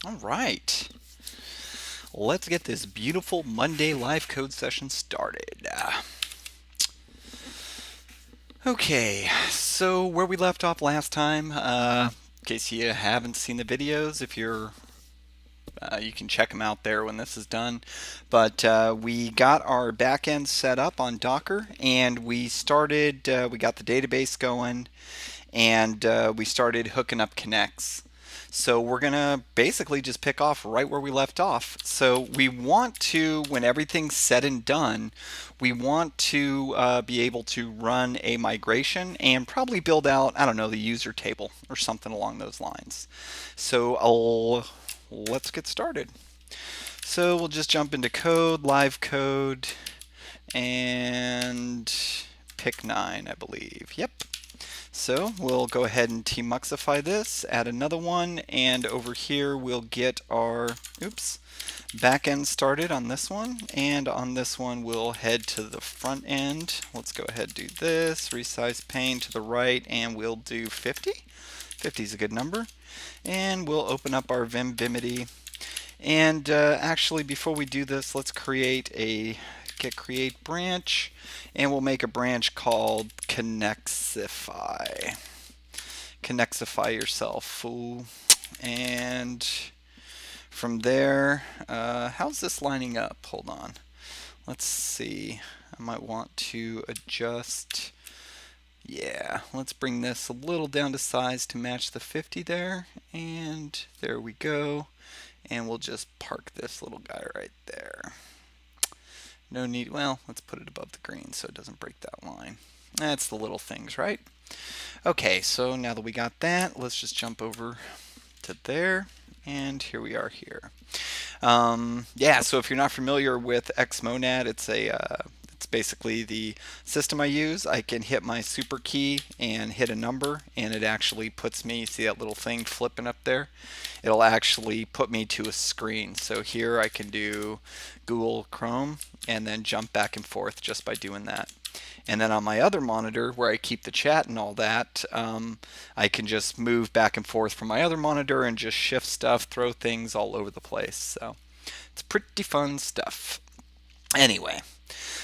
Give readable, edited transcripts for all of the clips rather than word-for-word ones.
All right, let's get this beautiful Monday live code session started. Okay, so where we left off last time, in case you haven't seen the videos, if you're you can check them out there when this is done. But we got our backend set up on Docker, and we started. We got the database going, and we started hooking up connects. So we're gonna basically just pick off right where we left off. So we want to, when everything's said and done, we want to be able to run a migration and probably build out, I don't know, the user table or something along those lines. So let's get started. So we'll just jump into code, live code, and Pick9, I believe. Yep. So we'll go ahead and tmuxify this, add another one, and over here we'll get our backend started on this one, and on this one we'll head to the front end. Let's go ahead and do this, resize pane to the right, and we'll do 50. 50 is a good number. And we'll open up our Vimvimity. And actually, before we do this, let's create a get create branch, and we'll make a branch called Knexify. Knexify yourself, fool. And from there, how's this lining up? Hold on. Let's see. I might want to adjust. Yeah, let's bring this a little down to size to match the 50 there. And there we go. And we'll just park this little guy right there. No need, well, let's put it above the green so it doesn't break that line. That's the little things, right? Okay, so now that we got that, let's just jump over to there. And here we are here. Yeah, so if you're not familiar with Xmonad, it's basically the system I use. I can hit my super key and hit a number, and it actually puts me, see that little thing flipping up there? It'll actually put me to a screen. So here I can do Google Chrome and then jump back and forth just by doing that. And then on my other monitor, where I keep the chat and all that, I can just move back and forth from my other monitor and just shift stuff, throw things all over the place. So it's pretty fun stuff. Anyway,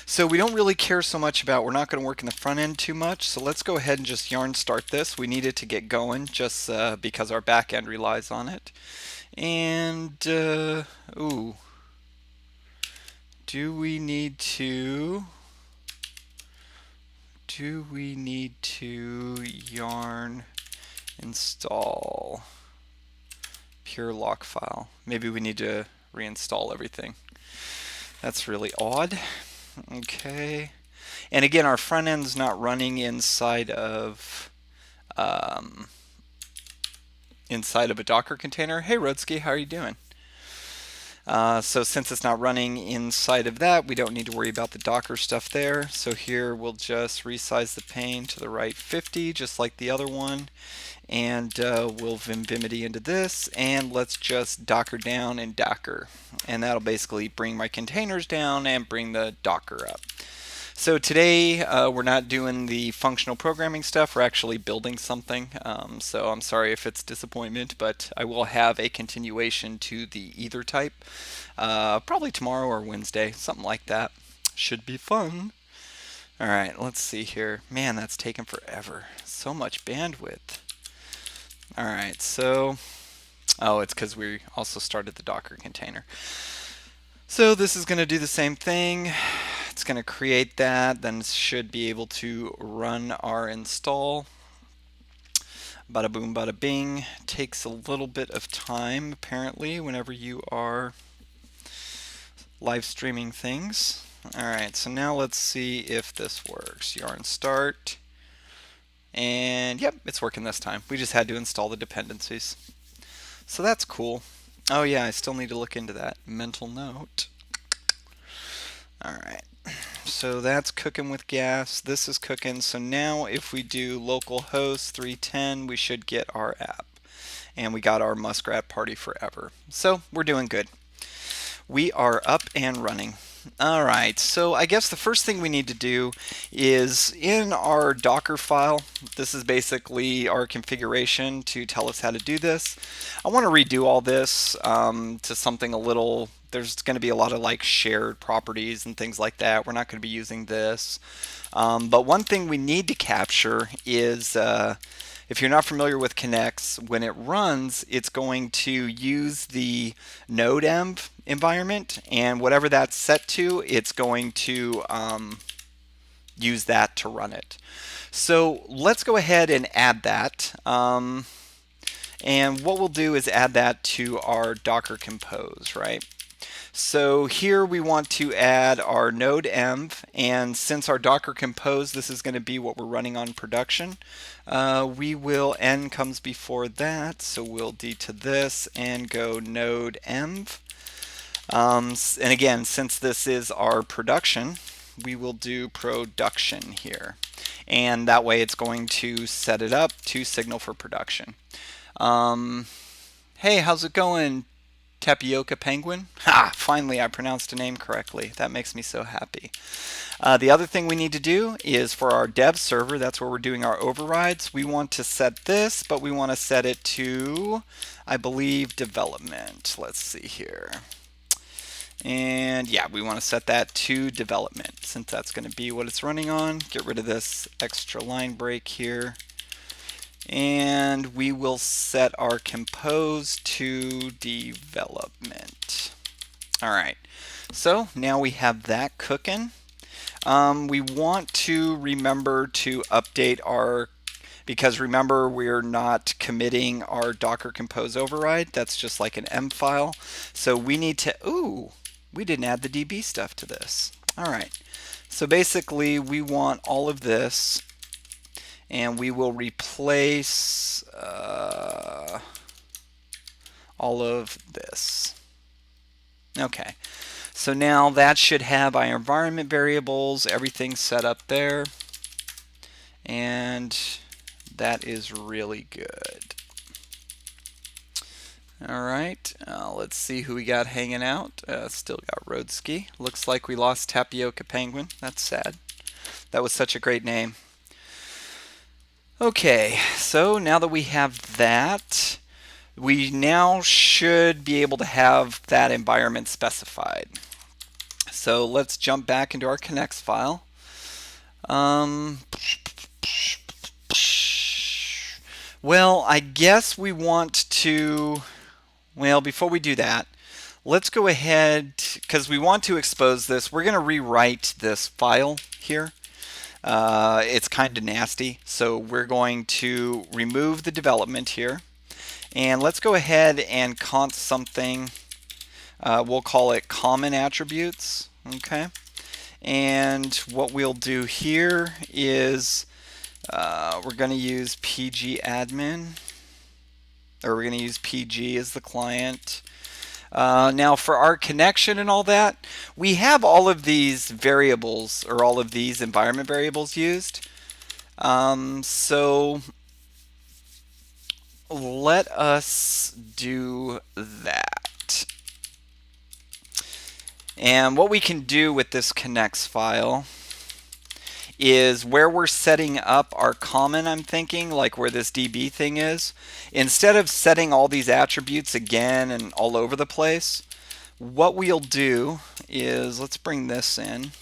so we don't really care so much about, we're not going to work in the front end too much. So let's go ahead and just yarn start this. We need it to get going just because our back end relies on it. And, ooh, do we need to yarn install pure lock file? Maybe we need to reinstall everything. That's really odd. Okay. And again, our front end's not running inside of a Docker container. Hey, Rodsky, how are you doing? So since it's not running inside of that, we don't need to worry about the Docker stuff there. So here we'll just resize the pane to the right 50, just like the other one. And we'll Vimvimity into this, and let's just Docker down and Docker. And that'll basically bring my containers down and bring the Docker up. So today we're not doing the functional programming stuff, we're actually building something. So I'm sorry if it's disappointment, but I will have a continuation to the either type. Probably tomorrow or Wednesday, something like that. Should be fun. Alright, let's see here. Man, that's taken forever. So much bandwidth. Alright, so, oh, it's because we also started the Docker container. So this is going to do the same thing. It's going to create that, then should be able to run our install. Bada boom, bada bing. Takes a little bit of time, apparently, whenever you are live streaming things. Alright, so now let's see if this works. Yarn start. And yep, it's working this time. We just had to install the dependencies. So that's cool. Oh yeah, I still need to look into that. Mental note. Alright, so that's cooking with gas. This is cooking. So now if we do localhost 310, we should get our app. And we got our Muskrat Party Forever. So we're doing good. We are up and running. All right, so I guess the first thing we need to do is in our Docker file, this is basically our configuration to tell us how to do this. I want to redo all this to something a little, there's going to be a lot of like shared properties and things like that. We're not going to be using this. But one thing we need to capture is if you're not familiar with Knex, when it runs, it's going to use the NodeEnv environment, and whatever that's set to, it's going to use that to run it. So let's go ahead and add that. And what we'll do is add that to our Docker Compose, right? So here we want to add our NodeEnv, and since our Docker Compose, this is going to be what we're running on production, we will, N comes before that, so we'll D to this and go NodeEnv. And again, since this is our production, we will do production here. And that way it's going to set it up to signal for production. Hey, how's it going, Tapioca Penguin? Ha! Finally, I pronounced a name correctly. That makes me so happy. The other thing we need to do is for our dev server, that's where we're doing our overrides. We want to set this, but we want to set it to, I believe, development. Let's see here. And yeah, we want to set that to development since that's going to be what it's running on. Get rid of this extra line break here. And we will set our compose to development. All right, so now we have that cooking. We want to remember to update our, because remember we're not committing our Docker Compose override. That's just like an M file. So we need to, ooh, we didn't add the DB stuff to this. All right, so basically we want all of this, and we will replace all of this. Okay, so now that should have our environment variables, everything set up there, and that is really good. All right, let's see who we got hanging out. Still got Roadski. Looks like we lost Tapioca Penguin. That's sad. That was such a great name. Okay, so now that we have that, we now should be able to have that environment specified. So let's jump back into our Knex file. Well, I guess we want to, well, before we do that, let's go ahead, because we want to expose this, we're going to rewrite this file here. It's kind of nasty, so we're going to remove the development here, and let's go ahead and const something. We'll call it common attributes. Okay, and what we'll do here is we're going to use PG admin, or we're going to use PG as the client. Now for our connection and all that, we have all of these variables, or all of these environment variables used. So let us do that. And what we can do with this Knex file is where we're setting up our common, I'm thinking, like where this DB thing is, instead of setting all these attributes again and all over the place, what we'll do is, let's bring this in,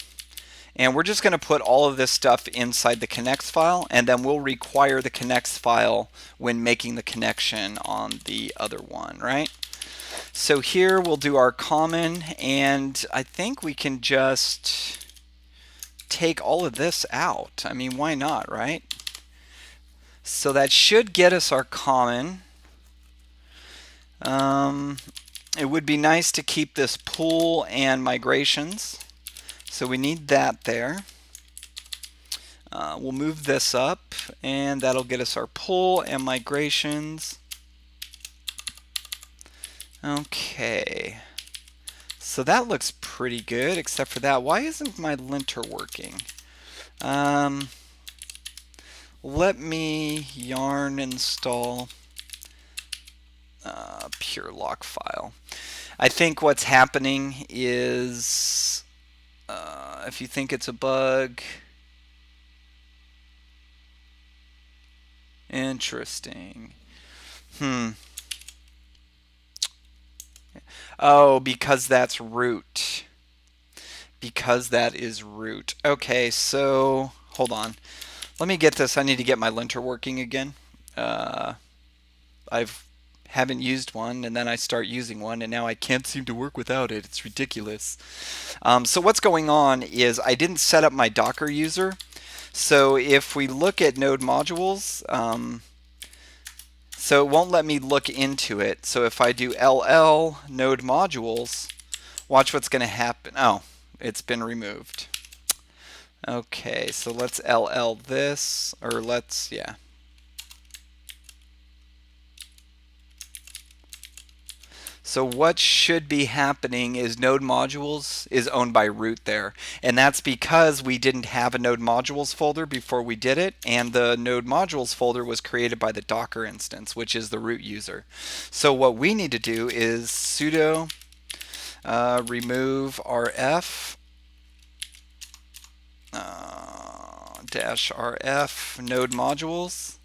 and we're just going to put all of this stuff inside the Knex file, and then we'll require the Knex file when making the connection on the other one, right? So here we'll do our common, and I think we can just take all of this out. I mean, why not, right? So that should get us our common. It would be nice to keep this pool and migrations, so we need that there. We'll move this up, and that'll get us our pool and migrations. Okay, so that looks pretty good, except for that. Why isn't my linter working? Let me yarn install pure lock file. I think what's happening is If you think it's a bug. Interesting. Oh, because that's root. Because that is root. Okay, so hold on. Let me get this. I need to get my linter working again. I've haven't used one, and then I start using one, and now I can't seem to work without it. It's ridiculous. So what's going on is I didn't set up my Docker user. So if we look at node modules, so it won't let me look into it. So if I do ll node modules, watch what's going to happen. Oh, it's been removed. Okay, so let's ll this, or let's, yeah. So what should be happening is node modules is owned by root there. And that's because we didn't have a node modules folder before we did it. And the node modules folder was created by the Docker instance, which is the root user. So what we need to do is sudo remove rf -rf node modules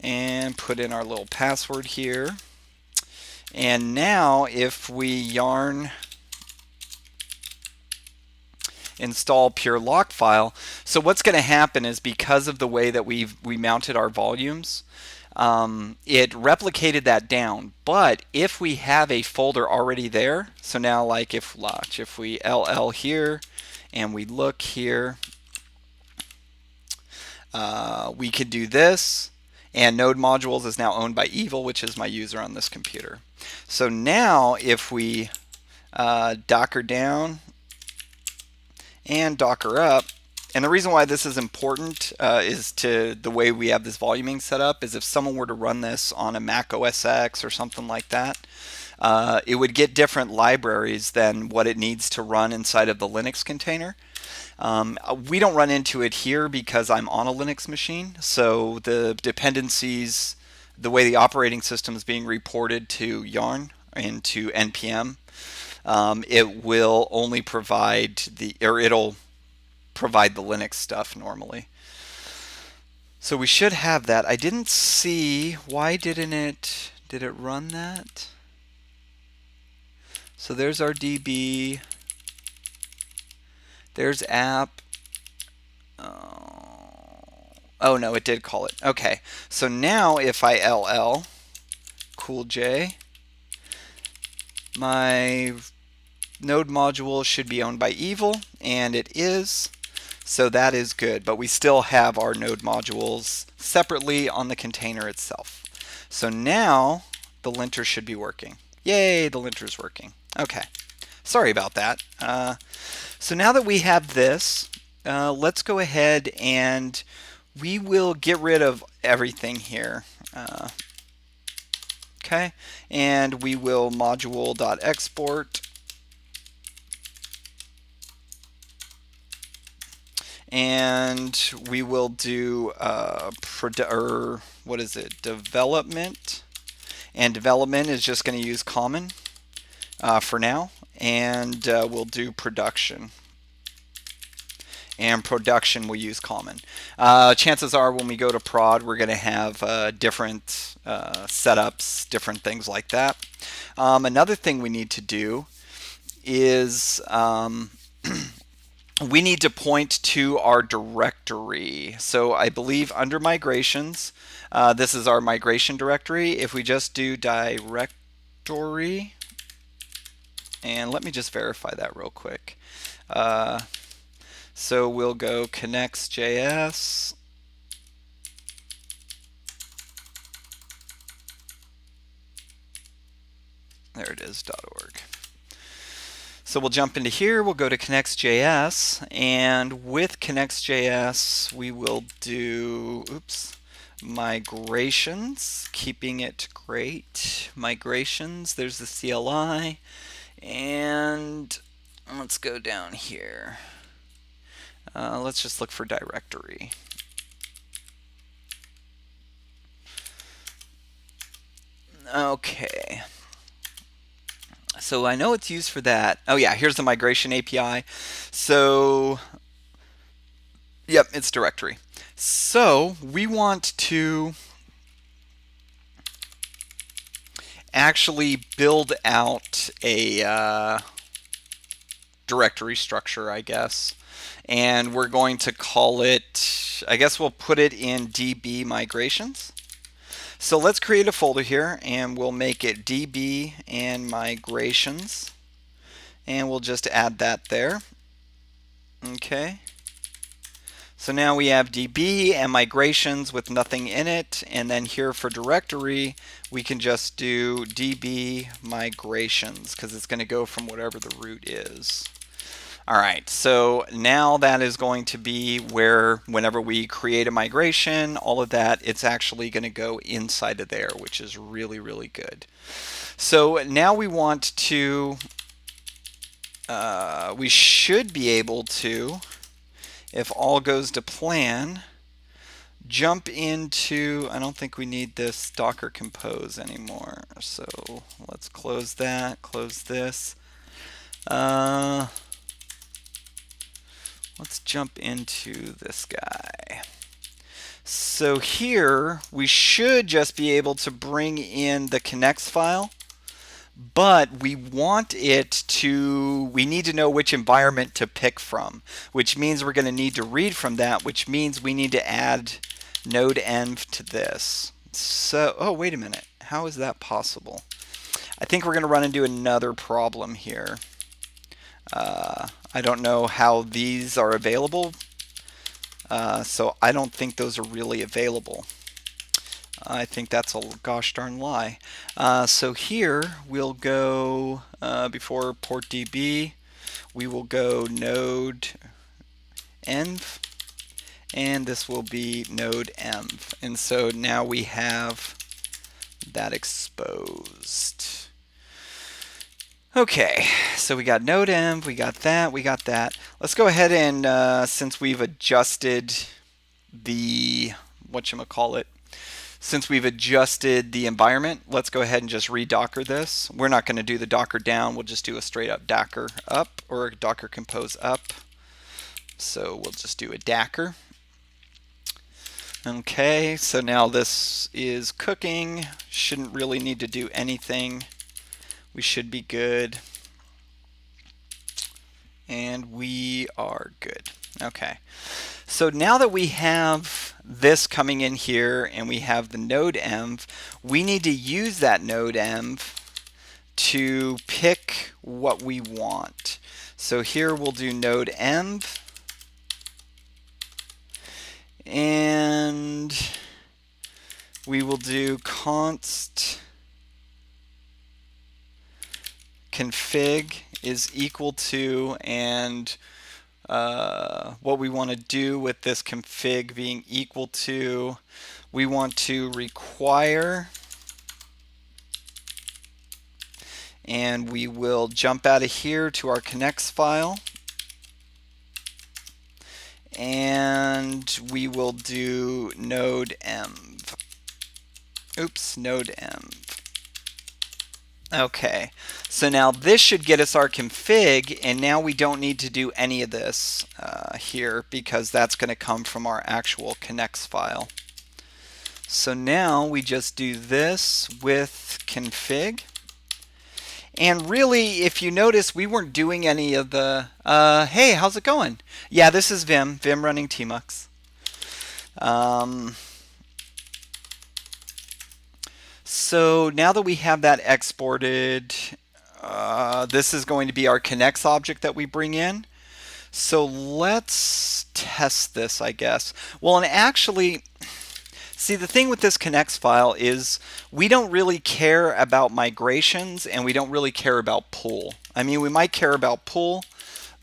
and put in our little password here. And now if we yarn install pure lock file, so what's going to happen is because of the way that we mounted our volumes, it replicated that down. But if we have a folder already there, so now like if we ll here and we look here, we could do this, and node modules is now owned by Evil, which is my user on this computer. So now if we Docker down and Docker up, and the reason why this is important is to the way we have this voluming set up is if someone were to run this on a Mac OS X or something like that, it would get different libraries than what it needs to run inside of the Linux container. We don't run into it here because I'm on a Linux machine, so the dependencies, the way the operating system is being reported to yarn and to npm, it will only provide it'll provide the Linux stuff normally. So we should have that. I didn't see, why did it run that? So there's our DB, there's app. Oh no, it did call it. Okay, so now if I ll cool J, my node module should be owned by Evil, and it is. So that is good, but we still have our node modules separately on the container itself. So now the linter should be working. Yay, the linter is working. Okay, sorry about that. So now that we have this, let's go ahead and we will get rid of everything here. Okay, and we will module.export. And we will do development, and development is just going to use common for now, and we'll do production, and production will use common. Chances are when we go to prod we're going to have different setups, different things like that. Another thing we need to do is we need to point to our directory. So I believe under migrations, this is our migration directory. If we just do directory, and let me just verify that real quick. So we'll go KnexJS. There it is, .org. So we'll jump into here, we'll go to KnexJS, and with KnexJS we will do, migrations, keeping it great. Migrations, there's the CLI, and let's go down here. Let's just look for directory. Okay. So I know it's used for that. Oh yeah, here's the migration API. So, yep, it's directory. So we want to actually build out a directory structure, I guess. And we're going to call it, I guess we'll put it in DB migrations. So let's create a folder here and we'll make it DB and migrations. And we'll just add that there. Okay. So now we have DB and migrations with nothing in it. And then here for directory, we can just do DB migrations because it's going to go from whatever the root is. All right, so now that is going to be where whenever we create a migration, all of that, it's actually going to go inside of there, which is really, really good. So now we want to, we should be able to, if all goes to plan, jump into, I don't think we need this Docker Compose anymore. So let's close that, close this. Let's jump into this guy. So here we should just be able to bring in the Knex file, but we want it to, we need to know which environment to pick from, which means we're going to need to read from that, which means we need to add NodeEnv to this. So, oh, wait a minute. How is that possible? I think we're going to run into another problem here. I don't know how these are available, so I don't think those are really available. I think that's a gosh darn lie. So here we'll go, before port DB, we will go NodeEnv, and this will be NodeEnv. And so now we have that exposed. Okay, so we got NodeEnv, we got that, we got that. Let's go ahead and, since we've adjusted the, whatchamacallit, since we've adjusted the environment, let's go ahead and just re-docker this. We're not going to do the Docker down, we'll just do a straight up Docker up, or a Docker Compose up. So we'll just do a Docker. Okay, so now this is cooking, shouldn't really need to do anything. We should be good. And we are good. Okay. So now that we have this coming in here and we have the NodeEnv, we need to use that NodeEnv to pick what we want. So here we'll do NodeEnv. And we will do const config is equal to, and what we want to do with this config being equal to, we want to require, and we will jump out of here to our Knex file, and we will do NodeEnv. Oops, NodeEnv. Okay, so now this should get us our config, and now we don't need to do any of this here because that's going to come from our actual Knex file. So now we just do this with config. And really, if you notice, we weren't doing any of the, hey, how's it going? Yeah, this is Vim running Tmux. So now that we have that exported, this is going to be our Knex object that we bring in. So let's test this, I guess. Well, and actually, see, the thing with this Knex file is we don't really care about migrations and we don't really care about pull. I mean, we might care about pull,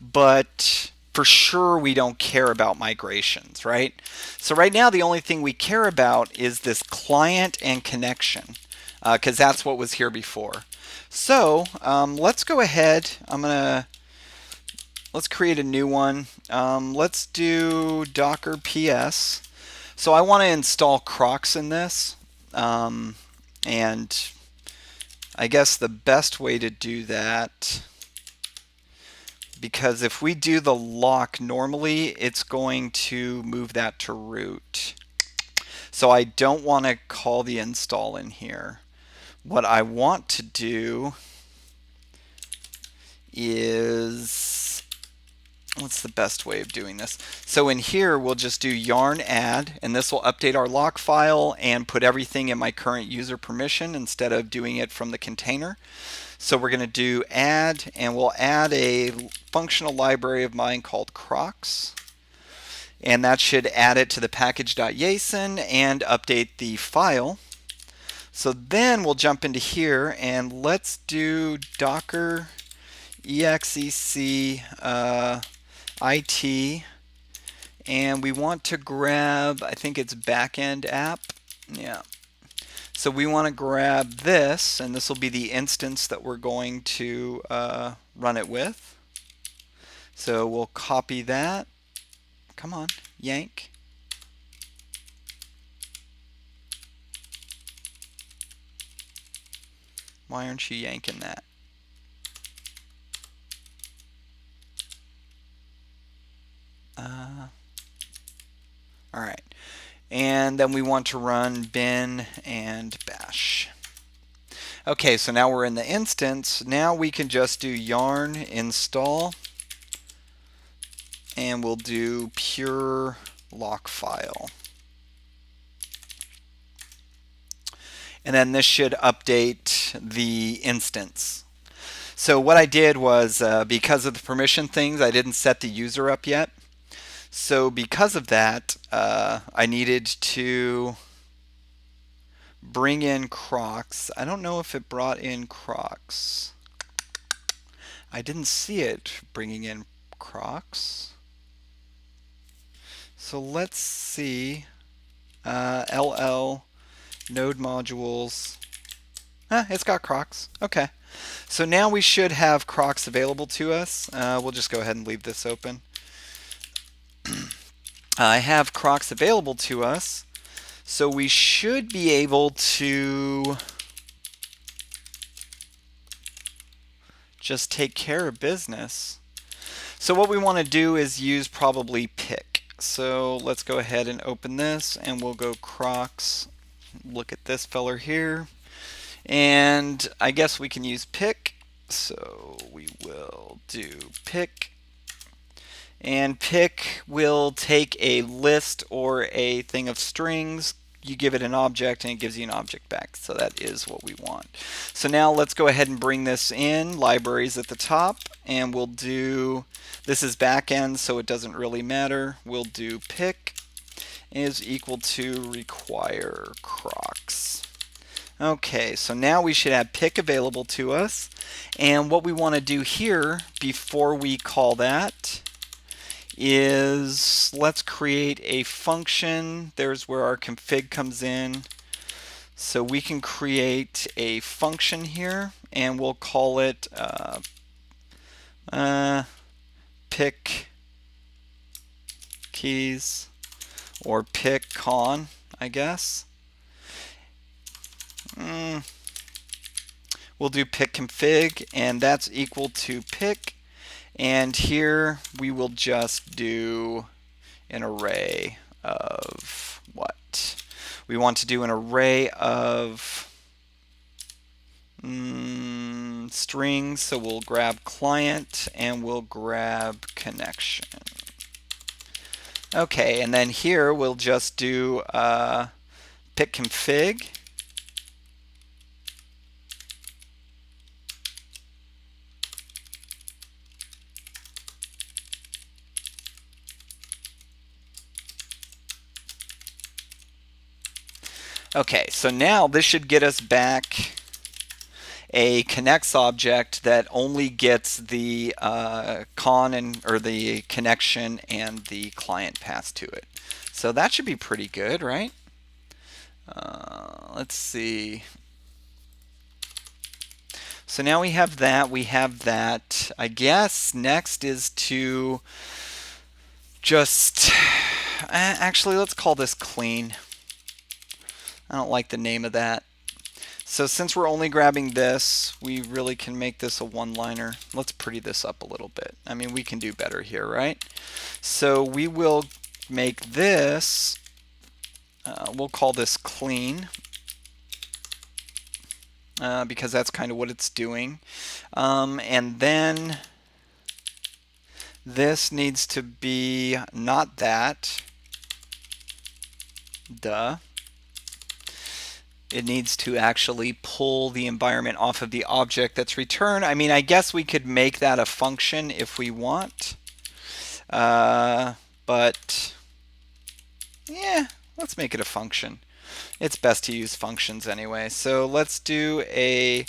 but for sure we don't care about migrations, right? So right now the only thing we care about is this client and connection, because that's what was here before. So let's go ahead. Let's create a new one. Let's do Docker PS. So I want to install Crocs in this, and I guess the best way to do that, because if we do the lock normally, it's going to move that to root. So I don't want to call the install in here. What I want to do is, what's the best way of doing this? So in here, we'll just do yarn add, and this will update our lock file and put everything in my current user permission instead of doing it from the container. So we're going to do add, and we'll add a functional library of mine called Crocs. And that should add it to the package.json and update the file. So then we'll jump into here and let's do docker exec it, and we want to grab, I think it's backend app. Yeah. So we want to grab this, and this will be the instance that we're going to run it with. So we'll copy that. Come on, yank. Why aren't you yanking that? All right. And then we want to run bin and bash. Okay, so now we're in the instance. Now we can just do yarn install, and we'll do pure lock file. And then this should update the instance. So what I did was, because of the permission things, I didn't set the user up yet. So because of that, I needed to bring in Crocs. I don't know if it brought in Crocs. I didn't see it bringing in Crocs. So let's see. LL node modules. It's got Crocs. Okay. So now we should have Crocs available to us. We'll just go ahead and leave this open. I have Crocs available to us, so we should be able to just take care of business. So what we want to do is use probably pick. So let's go ahead and open this, and we'll go Crocs. Look at this feller here, and I guess we can use pick. So we will do pick. And pick will take a list or a thing of strings. You give it an object and it gives you an object back. So that is what we want. So now let's go ahead and bring this in. Libraries at the top, and we'll do, this is backend, so it doesn't really matter. We'll do pick is equal to require Crocs. Okay, so now we should have pick available to us. And what we want to do here before we call that is, let's create a function. There's where our config comes in. So we can create a function here, and we'll call it pick keys, or pickcon, I guess. We'll do pick config, and that's equal to pick. And here we will just do an array of what? We want to do an array of strings, so we'll grab client and we'll grab connection. Okay, and then here we'll just do pick config. Okay, so now this should get us back a connects object that only gets the con or the connection and the client passed to it. So that should be pretty good, right? Let's see. So now we have that. We have that. I guess next is to just actually let's call this clean. I don't like the name of that. So since we're only grabbing this, we really can make this a one-liner. Let's pretty this up a little bit. I mean, we can do better here, right? So we will make this, we'll call this clean, because that's kind of what it's doing. And then this needs to be not that. Duh. It needs to actually pull the environment off of the object that's returned. I mean, I guess we could make that a function if we want. But yeah, let's make it a function. It's best to use functions anyway. So let's do a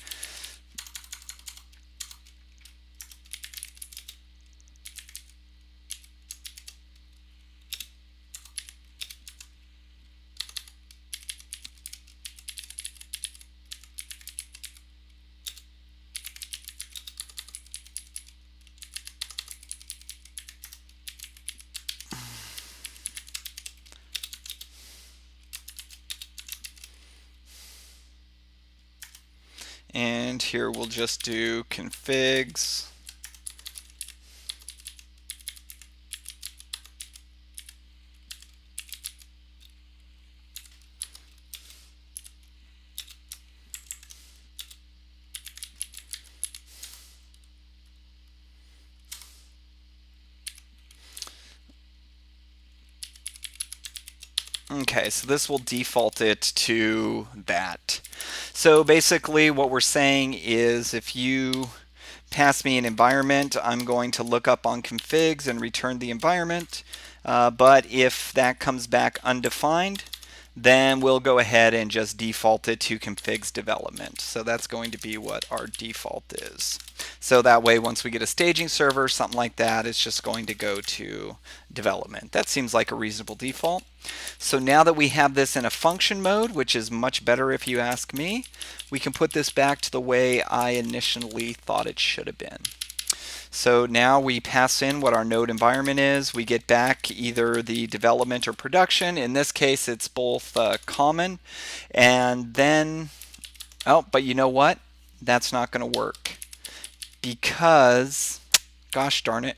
and here we'll just do configs. Okay, so this will default it to that. So basically what we're saying is if you pass me an environment, I'm going to look up on configs and return the environment. But if that comes back undefined, then we'll go ahead and just default it to configs development. So that's going to be what our default is. So that way, once we get a staging server, something like that, it's just going to go to development. That seems like a reasonable default. So now that we have this in a function mode, which is much better if you ask me, we can put this back to the way I initially thought it should have been. So now we pass in what our node environment is. We get back either the development or production. In this case, it's both common. And then, oh, but you know what? That's not going to work. Because, gosh darn it,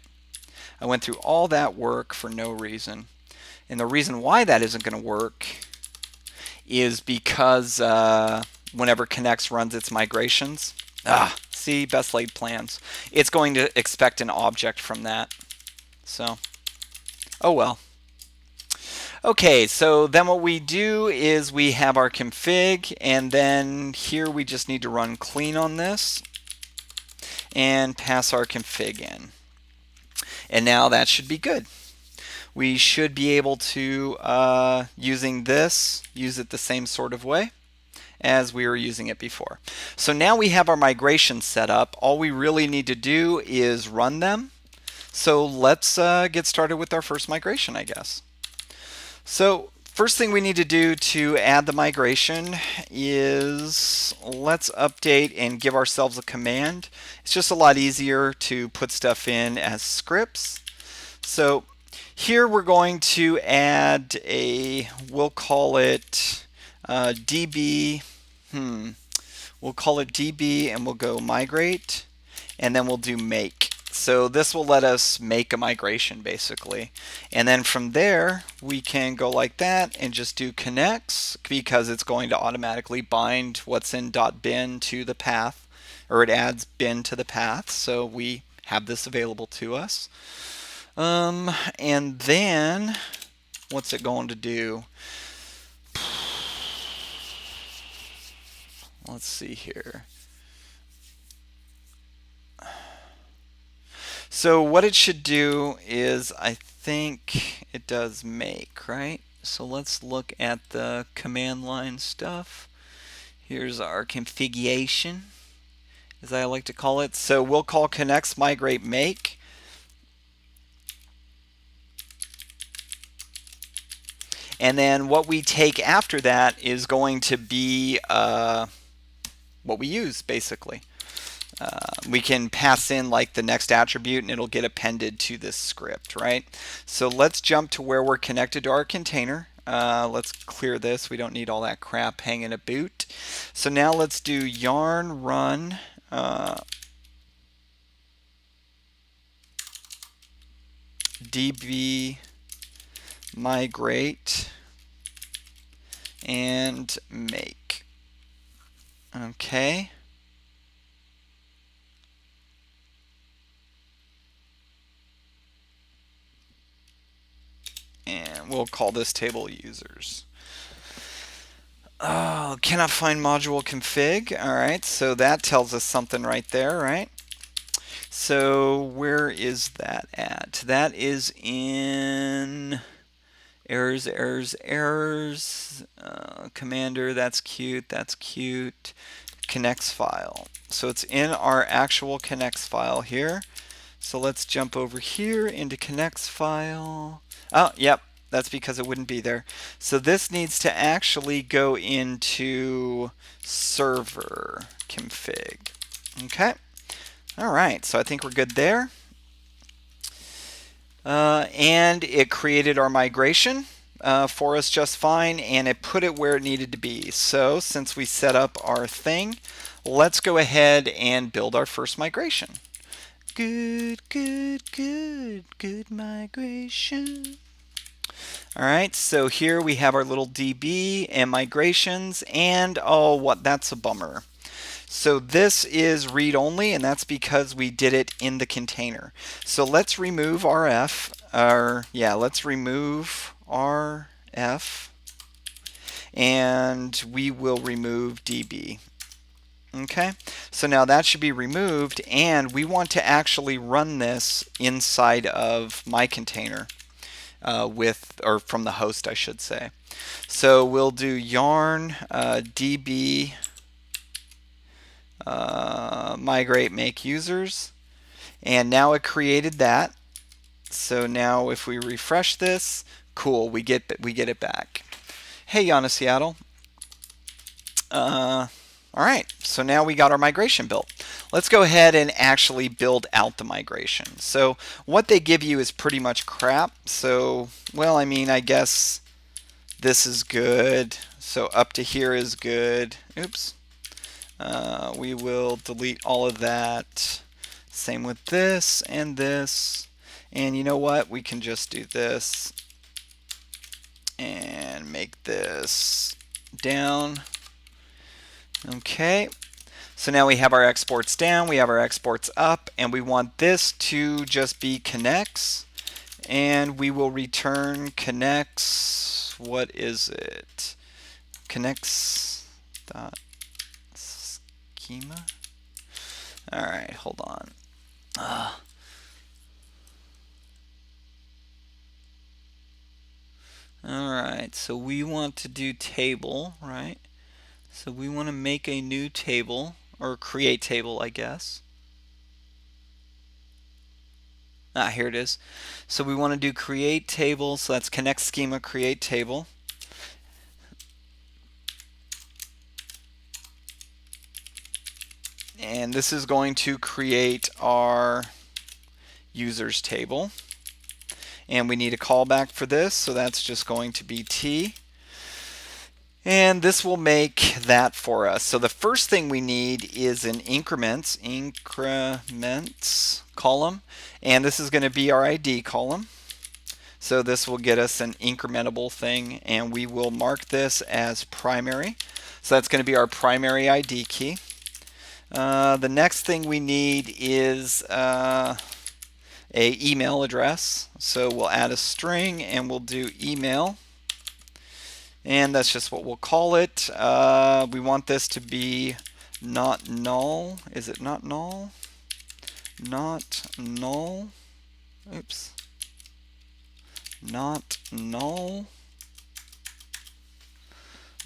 I went through all that work for no reason. And the reason why that isn't going to work is because whenever Knex runs its migrations, see, best laid plans, it's going to expect an object from that. So, oh well. Okay, so then what we do is we have our config, and then here we just need to run clean on this and pass our config in. And now that should be good. We should be able to, using this, use it the same sort of way as we were using it before. So now we have our migration set up. All we really need to do is run them. So let's get started with our first migration, I guess. So first thing we need to do to add the migration is let's update and give ourselves a command. It's just a lot easier to put stuff in as scripts. So here we're going to add a, we'll call it DB, we'll call it DB and we'll go migrate, and then we'll do make. So this will let us make a migration basically. And then from there we can go like that and just do connects, because it's going to automatically bind what's in .bin to the path, or it adds bin to the path, so we have this available to us. And then what's it going to do? Let's see here. So what it should do is, I think it does make, right? So let's look at the command line stuff. Here's our configuration, as I like to call it. So we'll call connects migrate make. And then what we take after that is going to be what we use, basically. We can pass in like the next attribute and it'll get appended to this script, right? So let's jump to where we're connected to our container. Let's clear this. We don't need all that crap hanging about. So now let's do yarn run db migrate and make. Okay. And we'll call this table users. Oh, cannot find module config. All right, so that tells us something right there, right? So where is that at? That is in errors, errors, errors. Commander, that's cute, that's cute. Connects file. So it's in our actual connects file here. So let's jump over here into connects file. Oh, yep, that's because it wouldn't be there. So this needs to actually go into server config. Okay. All right, so I think we're good there. And it created our migration for us just fine, and it put it where it needed to be. So since we set up our thing, let's go ahead and build our first migration. Good, good, good, good migration. All right, so here we have our little DB and migrations, and oh, what? That's a bummer. So this is read-only, and that's because we did it in the container. So let's remove RF, let's remove RF, and we will remove DB. Okay, so now that should be removed, and we want to actually run this inside of my container or from the host, I should say. So we'll do yarn db migrate make users, and now it created that. So now if we refresh this, cool, we get it back. Hey, Yana Seattle. All right, so now we got our migration built. Let's go ahead and actually build out the migration. So what they give you is pretty much crap. So, well, I mean, I guess this is good. So up to here is good. Oops. We will delete all of that. Same with this and this. And you know what? We can just do this and make this down. Okay, so now we have our exports down, we have our exports up, and we want this to just be connects, and we will return connects, what is it? Connects dot schema. All right, hold on. All right, so we want to do table, right? So we want to make a new table, or create table, I guess. Here it is. So we want to do create table, so that's connect schema create table. And this is going to create our users table. And we need a callback for this, so that's just going to be T. And this will make that for us. So the first thing we need is an increments column, and this is going to be our ID column. So this will get us an incrementable thing, and we will mark this as primary. So that's going to be our primary ID key. The next thing we need is a email address. So we'll add a string and we'll do email. And that's just what we'll call it. We want this to be not null. Is it not null? Not null. Oops. Not null.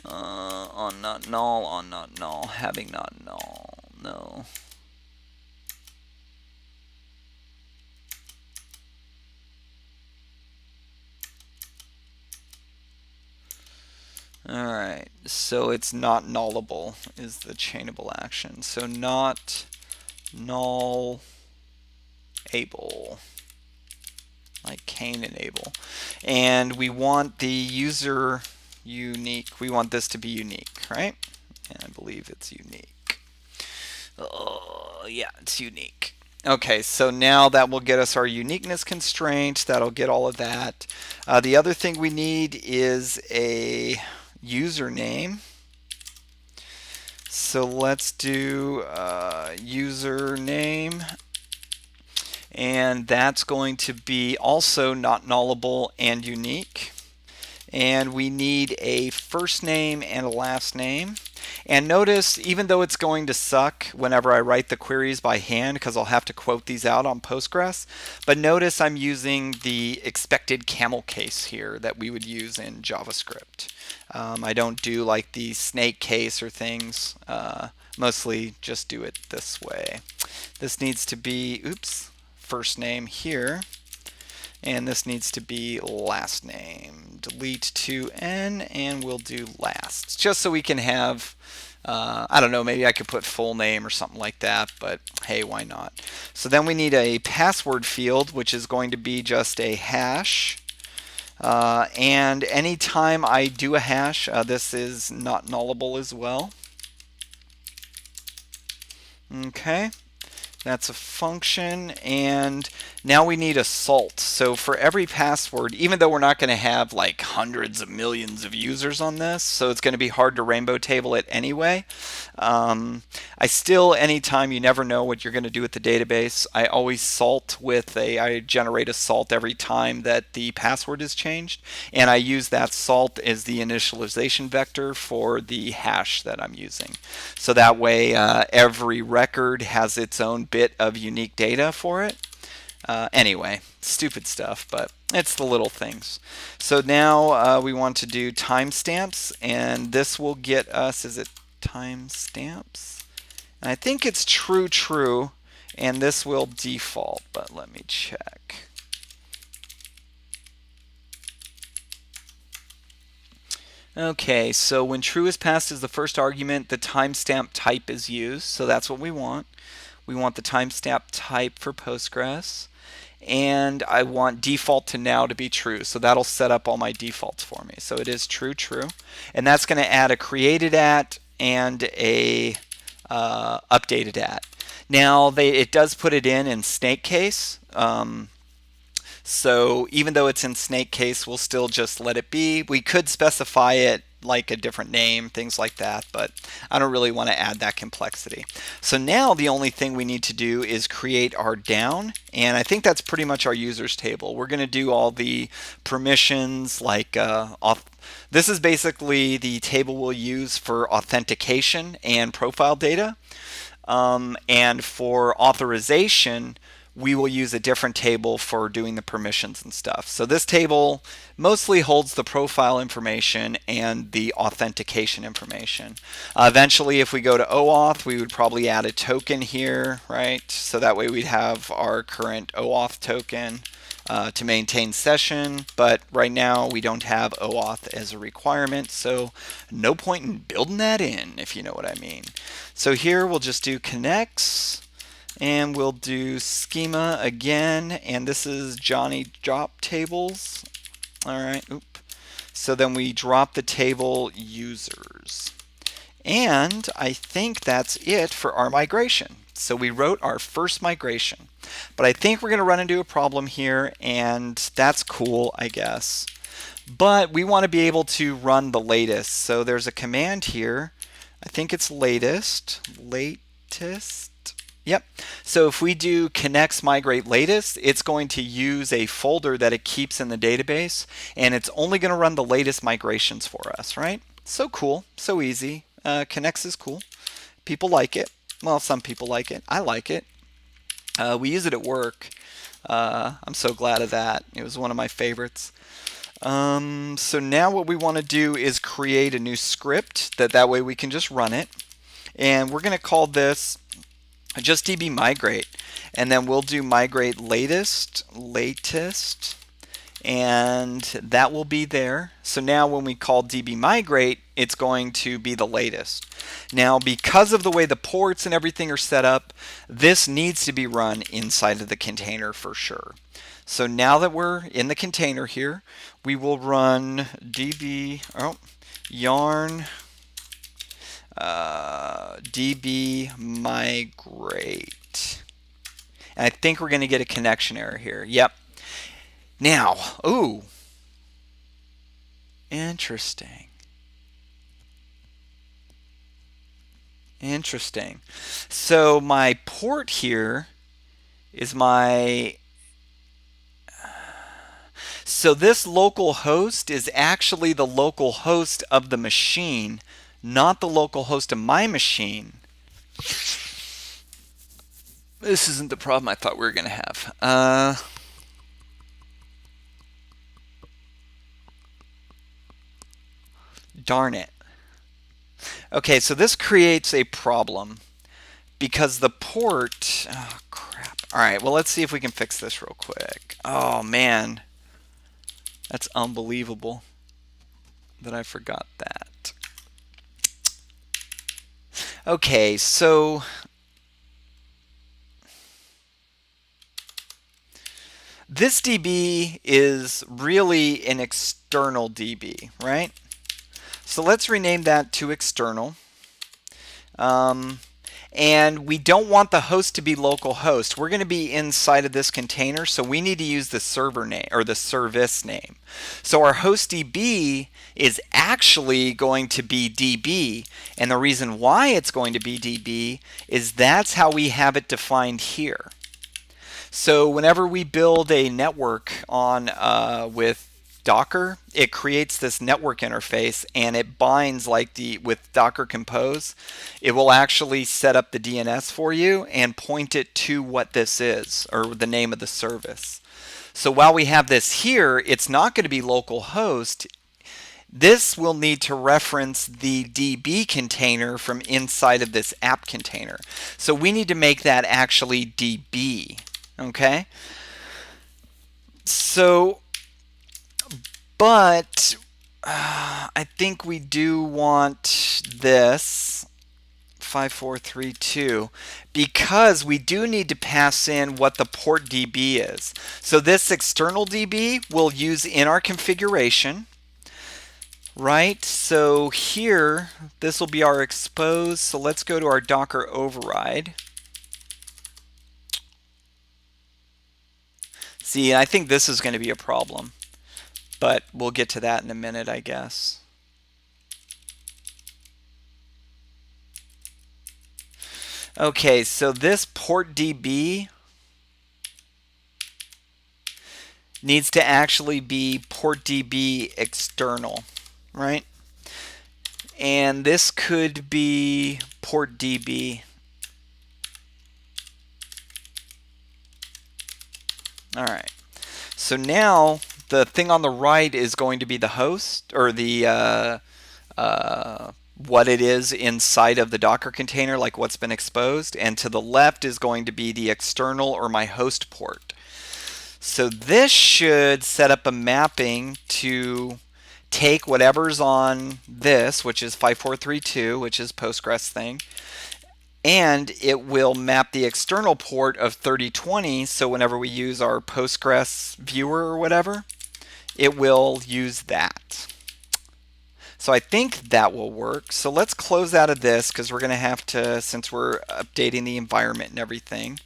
On not null, on not null, having not null. No. Alright, so it's not nullable is the chainable action. So not null able, like Cain and Abel. And we want the user unique. We want this to be unique, right? and I believe it's unique. Oh, yeah, it's unique. Okay, so now that will get us our uniqueness constraint. That'll get all of that. The other thing we need is a username. So let's do username. And that's going to be also not nullable and unique. And we need a first name and a last name. And notice, even though it's going to suck whenever I write the queries by hand, because I'll have to quote these out on Postgres, but notice I'm using the expected camel case here that we would use in JavaScript. I don't do like the snake case or things. Mostly just do it this way. This needs to be, oops, first name here. And this needs to be last name. Delete 2N and we'll do last. Just so we can have, I don't know, maybe I could put full name or something like that, but hey, why not? So then we need a password field, which is going to be just a hash. And anytime I do a hash, this is not nullable as well. Okay. That's a function, and now we need a salt. So for every password, even though we're not going to have like hundreds of millions of users on this, so it's going to be hard to rainbow table it anyway, I still, anytime, you never know what you're going to do with the database, I always salt with I generate a salt every time that the password is changed, and I use that salt as the initialization vector for the hash that I'm using. So that way every record has its own bit of unique data for it. Anyway, stupid stuff, but it's the little things. So now we want to do timestamps, and this will get us, is it timestamps? And I think it's true, and this will default, but let me check. Okay, so when true is passed as the first argument, the timestamp type is used, so that's what we want. We want the timestamp type for Postgres, and I want default to now to be true, so that'll set up all my defaults for me. So it is true, and that's going to add a created at and a updated at. Now it does put it in snake case. So even though it's in snake case, we'll still just let it be. We could specify it like a different name, things like that, but I don't really want to add that complexity. So now the only thing we need to do is create our down, and I think that's pretty much our users table. We're going to do all the permissions, like this is basically the table we'll use for authentication and profile data, and for authorization we will use a different table for doing the permissions and stuff. So this table mostly holds the profile information and the authentication information. Eventually, if we go to OAuth, we would probably add a token here, right? So that way we'd have our current OAuth token to maintain session, but right now we don't have OAuth as a requirement, so no point in building that in, if you know what I mean. So here we'll just do connects, and we'll do schema again, and this is Johnny drop tables. All right, so then we drop the table users. And I think that's it for our migration. So we wrote our first migration. But I think we're going to run into a problem here, and that's cool, I guess. But we want to be able to run the latest. So there's a command here. I think it's latest. Yep. So if we do connects migrate latest, it's going to use a folder that it keeps in the database, and it's only going to run the latest migrations for us, right? So cool, so easy. Connects is cool. People like it. Well, some people like it. I like it. We use it at work. I'm so glad of that. It was one of my favorites. So now what we want to do is create a new script that way we can just run it. And we're going to call this just db migrate, and then we'll do migrate latest, and that will be there. So now when we call db migrate, it's going to be the latest. Now because of the way the ports and everything are set up, this needs to be run inside of the container for sure. So now that we're in the container here, we will run db yarn DB migrate. And I think we're going to get a connection error here. Yep. Now, ooh, interesting. Interesting. So my port here is my... So this local host is actually the local host of the machine, not the local host of my machine. This isn't the problem I thought we were going to have. Darn it. Okay, so this creates a problem because the port... Oh, crap. All right, well, let's see if we can fix this real quick. Oh, man. That's unbelievable that I forgot that. Okay, so... This DB is really an external DB, right? So let's rename that to external. And we don't want the host to be localhost. We're going to be inside of this container, so we need to use the server name or the service name. So our host DB is actually going to be DB, and the reason why it's going to be DB is that's how we have it defined here. So whenever we build a network on with Docker, it creates this network interface and it binds like with Docker Compose. It will actually set up the DNS for you and point it to what this is, or the name of the service. So while we have this here, it's not going to be localhost. This will need to reference the DB container from inside of this app container. So we need to make that actually DB. Okay? So, but I think we do want this 5432 because we do need to pass in what the port DB is. So this external DB we'll use in our configuration, right? So here, this will be our expose. So let's go to our Docker override. See, I think this is going to be a problem, but we'll get to that in a minute, I guess. Okay, so this port DB needs to actually be port DB external, right? And this could be port DB. All right. So now the thing on the right is going to be the host, or the what it is inside of the Docker container, like what's been exposed, and to the left is going to be the external or my host port. So this should set up a mapping to take whatever's on this, which is 5432, which is Postgres thing, and it will map the external port of 3020, so whenever we use our Postgres viewer or whatever, it will use that. So I think that will work. So let's close out of this because we're going to have to, since we're updating the environment and everything,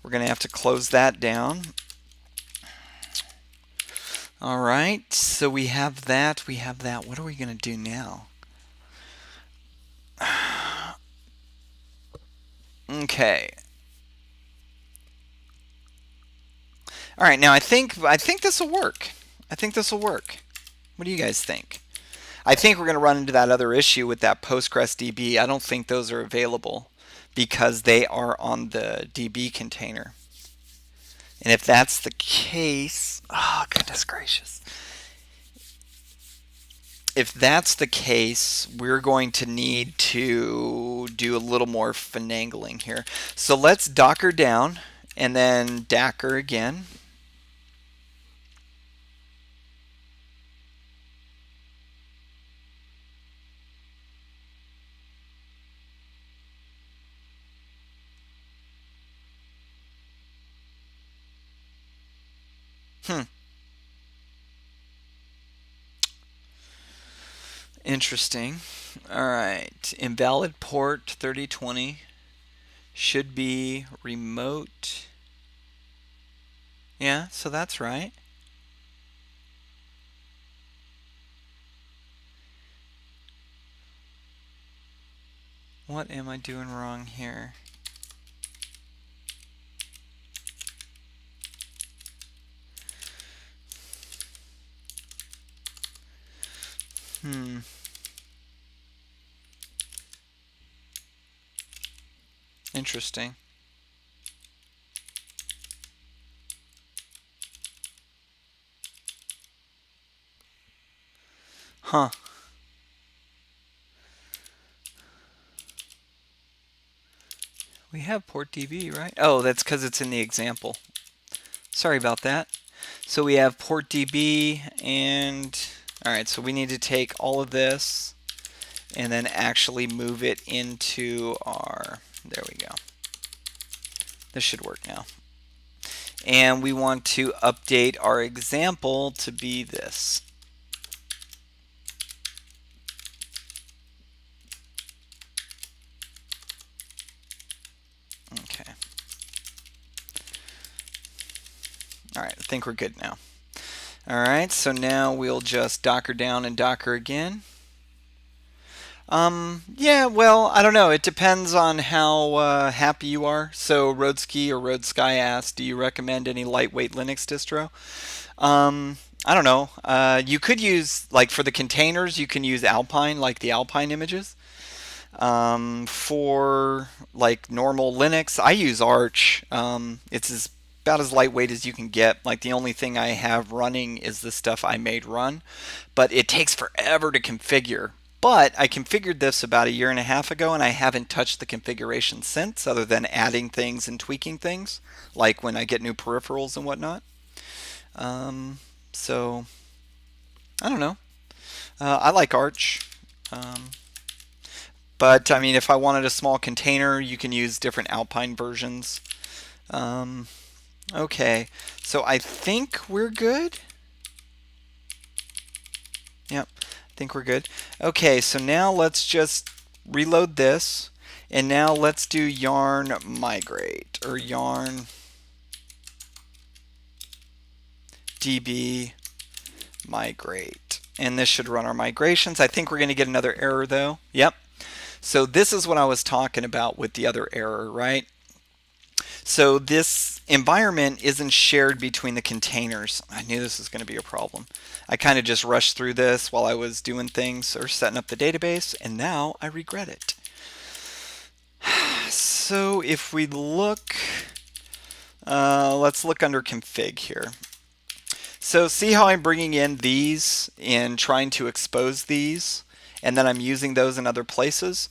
we're going to have to close that down. All right, so we have that, we have that. What are we going to do now? Okay. All right, now I think this will work. I think this will work. What do you guys think? I think we're going to run into that other issue with that Postgres DB. I don't think those are available because they are on the DB container. And if that's the case, oh goodness gracious. If that's the case, we're going to need to do a little more finagling here. So let's Docker down and then Docker again. Interesting. All right, invalid port 3020 should be remote. Yeah, so that's right. What am I doing wrong here? Interesting. Huh. We have port DB, right? Oh, that's because it's in the example. Sorry about that. So we have port DB and, all right, so we need to take all of this and then actually move it into our, there we go. This should work now. And we want to update our example to be this. Okay. All right, I think we're good now. All right, so now we'll just Docker down and Docker again. Yeah, well, I don't know. It depends on how happy you are. So Roadski or Roadsky asked, do you recommend any lightweight Linux distro? I don't know. You could use, like for the containers, you can use Alpine, like the Alpine images. For like normal Linux, I use Arch. It's about as lightweight as you can get. Like the only thing I have running is the stuff I made run, but it takes forever to configure. But I configured this about a year and a half ago, and I haven't touched the configuration since, other than adding things and tweaking things, like when I get new peripherals and whatnot. So I don't know. I like Arch. But I mean, if I wanted a small container, you can use different Alpine versions. Okay, so I think we're good. Yep, I think we're good. Okay, so now let's just reload this. And now let's do yarn migrate or yarn db migrate. And this should run our migrations. I think we're going to get another error though. Yep. So this is what I was talking about with the other error, right? So this environment isn't shared between the containers. I knew this was going to be a problem. I kind of just rushed through this while I was doing things or setting up the database, and now I regret it. So if we look, let's look under config here. So see how I'm bringing in these and trying to expose these, and then I'm using those in other places?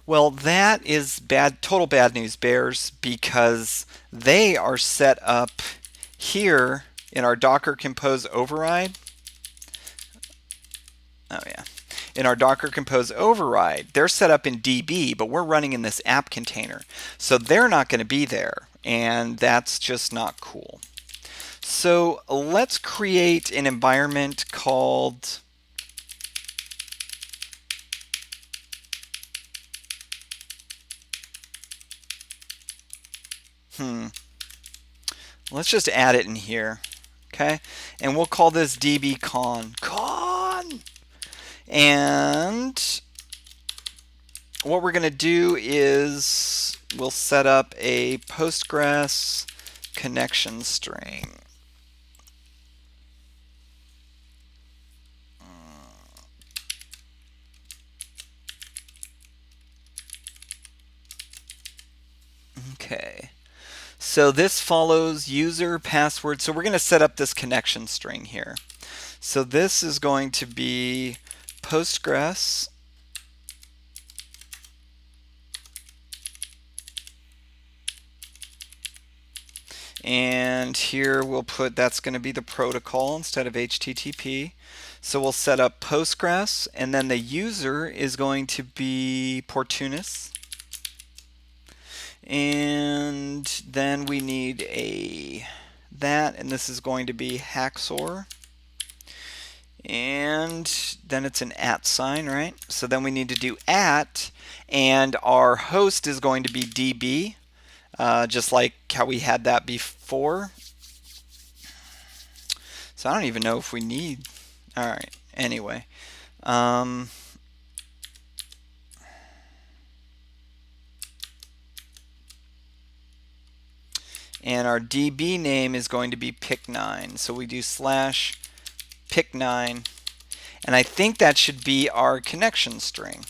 Well, that is bad, total bad news bears, because they are set up here in our Docker Compose override. Oh yeah. In our Docker Compose override, they're set up in DB, but we're running in this app container. So they're not going to be there, and that's just not cool. So let's create an environment called let's just add it in here. Okay, and we'll call this DBCon. And what we're going to do is we'll set up a Postgres connection string. Okay. So this follows user password. So we're going to set up this connection string here. So this is going to be Postgres and here we'll put, that's going to be the protocol instead of HTTP. So we'll set up Postgres, and then the user is going to be Portunus. And then we need and this is going to be Haxor. And then it's an @ sign, right? So then we need to do @ and our host is going to be DB, just like how we had that before. So I don't even know if we need, all right, anyway. And our DB name is going to be Pick9. So we do /Pick9. And I think that should be our connection string.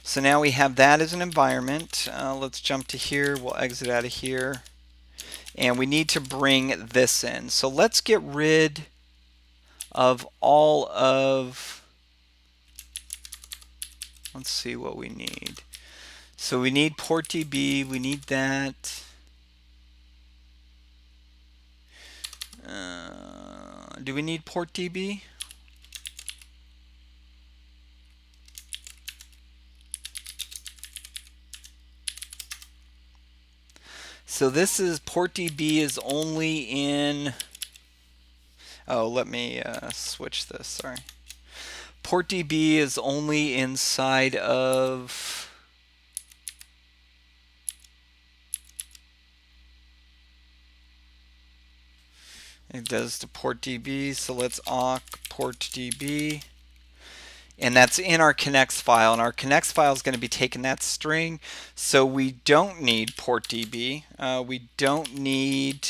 So now we have that as an environment. Let's jump to here. We'll exit out of here. And we need to bring this in. So let's get rid of all of, let's see what we need. So we need port DB, we need that. Do we need port DB? So this is port DB is only in, oh, let me switch this, sorry. Port DB is only inside of, it does to port DB, so let's awk port DB. And that's in our connects file, and our connects file is going to be taking that string, so we don't need port DB. We don't need,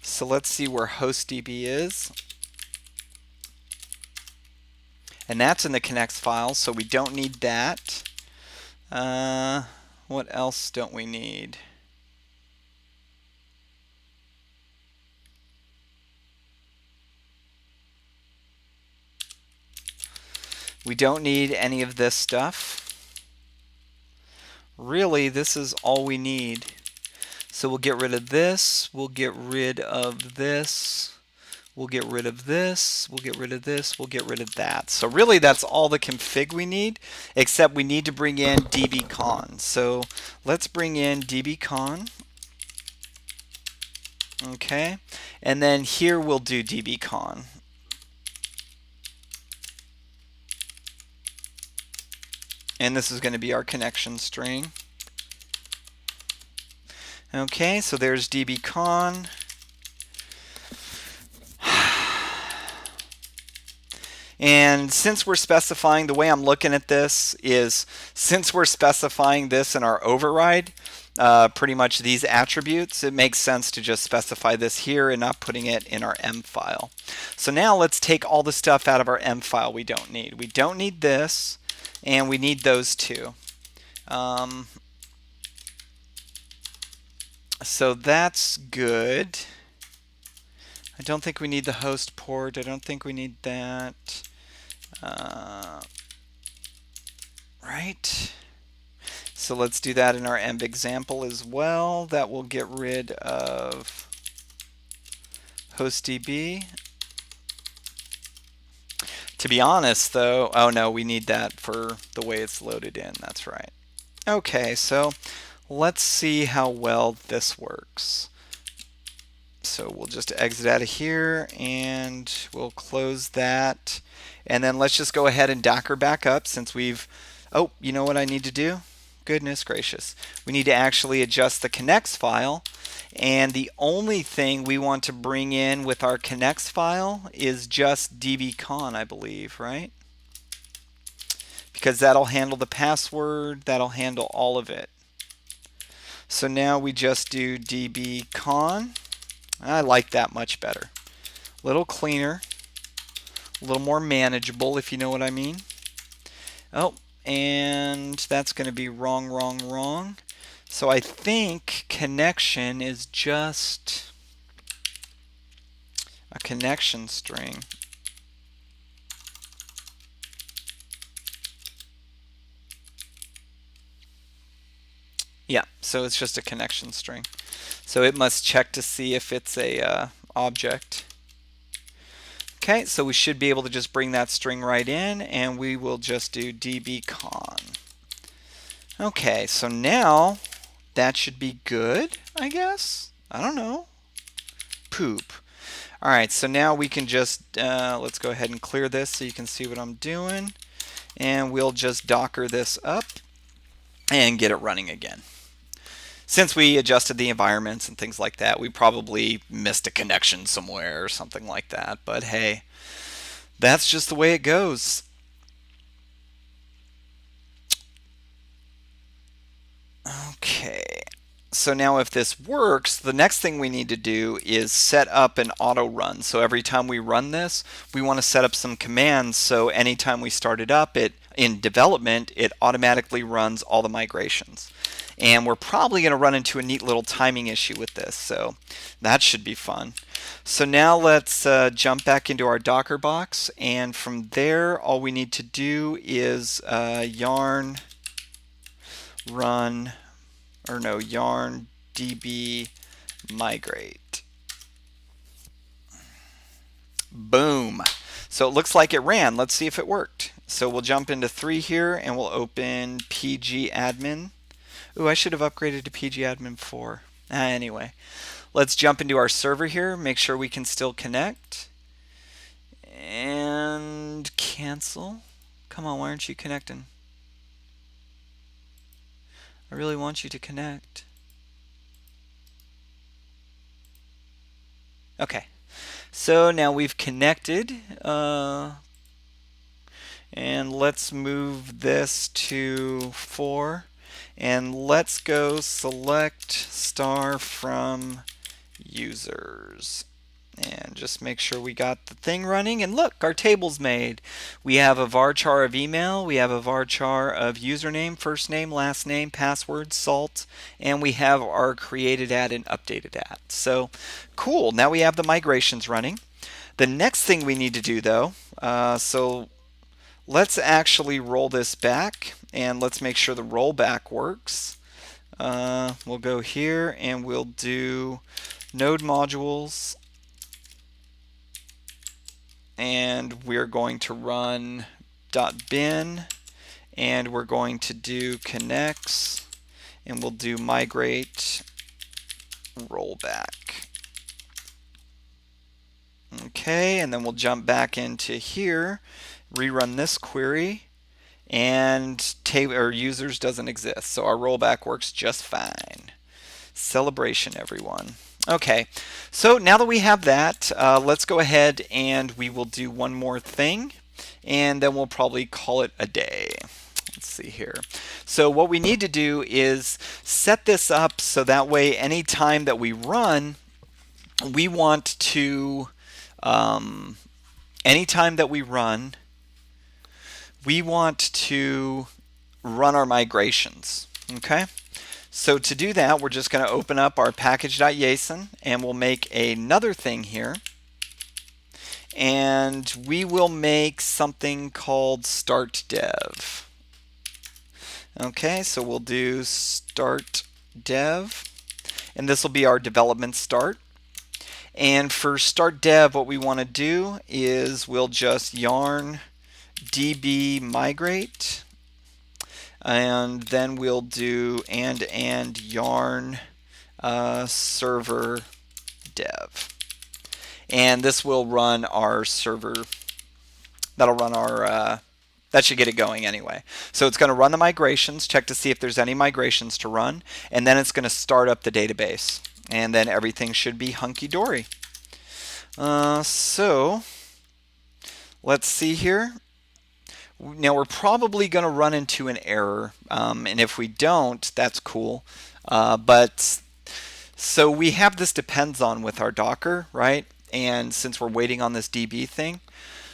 so let's see where host DB is. And that's in the connects file, so we don't need that. What else don't we need? We don't need any of this stuff. Really, this is all we need. So we'll get rid of this, we'll get rid of this, we'll get rid of this, we'll get rid of this, we'll get rid of that. So really that's all the config we need, except we need to bring in DBCon. So let's bring in DBCon. Okay, and then here we'll do DBCon. And this is going to be our connection string. Okay, so there's DBCon. And since we're specifying, the way I'm looking at this is, since we're specifying this in our override, pretty much these attributes, it makes sense to just specify this here and not putting it in our M file. So now let's take all the stuff out of our M file we don't need. We don't need this, and we need those two. So that's good. I don't think we need the host port. I don't think we need that. Right. So let's do that in our env example as well. That will get rid of host DB. To be honest though, oh no, we need that for the way it's loaded in. That's right. Okay, so let's see how well this works. So we'll just exit out of here and we'll close that. And then let's just go ahead and Docker back up since we've, oh, you know what I need to do? Goodness gracious. We need to actually adjust the connects file. And the only thing we want to bring in with our connects file is just DBCon, I believe, right? Because that'll handle the password, that'll handle all of it. So now we just do DBCon. I like that much better. A little cleaner, a little more manageable, if you know what I mean. Oh, and that's going to be wrong, wrong, wrong. So I think connection is just a connection string. Yeah, so it's just a connection string. So it must check to see if it's a object. Okay, so we should be able to just bring that string right in, and we will just do DBCon. Okay, so now that should be good, I guess. I don't know. Poop. All right, so now we can just, let's go ahead and clear this so you can see what I'm doing. And we'll just Docker this up and get it running again. Since we adjusted the environments and things like that, we probably missed a connection somewhere or something like that. But hey, that's just the way it goes. Okay. So now if this works, the next thing we need to do is set up an auto run. So every time we run this, we want to set up some commands so anytime we start it up, in development, it automatically runs all the migrations. And we're probably going to run into a neat little timing issue with this, so that should be fun. So now let's jump back into our Docker box, and from there all we need to do is yarn db migrate. Boom. So it looks like it ran. Let's see if it worked. So we'll jump into 3 here and we'll open pgadmin. Ooh, I should have upgraded to pgadmin 4. Anyway, let's jump into our server here, make sure we can still connect. And cancel. Come on, why aren't you connecting? I really want you to connect. Okay, so now we've connected, and let's move this to 4, and let's go select star from users. And just make sure we got the thing running, and look, our table's made. We have a varchar of email, we have a varchar of username, first name, last name, password, salt, and we have our created at and updated at. So cool, now we have the migrations running. The next thing we need to do though, so let's actually roll this back and let's make sure the rollback works. We'll go here and we'll do node modules, and we're going to run .bin, and we're going to do connects, and we'll do migrate rollback. Okay, and then we'll jump back into here, rerun this query, and users doesn't exist, so our rollback works just fine. Celebration, everyone. Okay, so now that we have that, let's go ahead and we will do one more thing, and then we'll probably call it a day. Let's see here. So what we need to do is set this up so that way anytime that we run, we want to, run our migrations, okay? So to do that, we're just going to open up our package.json, and we'll make another thing here. And we will make something called start dev. Okay, so we'll do start dev, and this will be our development start. And for start dev, what we want to do is we'll just yarn db migrate, and then we'll do and yarn server dev, and this will run our server. That'll run our that should get it going anyway. So it's going to run the migrations, check to see if there's any migrations to run, and then it's going to start up the database, and then everything should be hunky-dory. So let's see here. Now we're probably going to run into an error, and if we don't, that's cool. So we have this depends on with our Docker, right? And since we're waiting on this DB thing,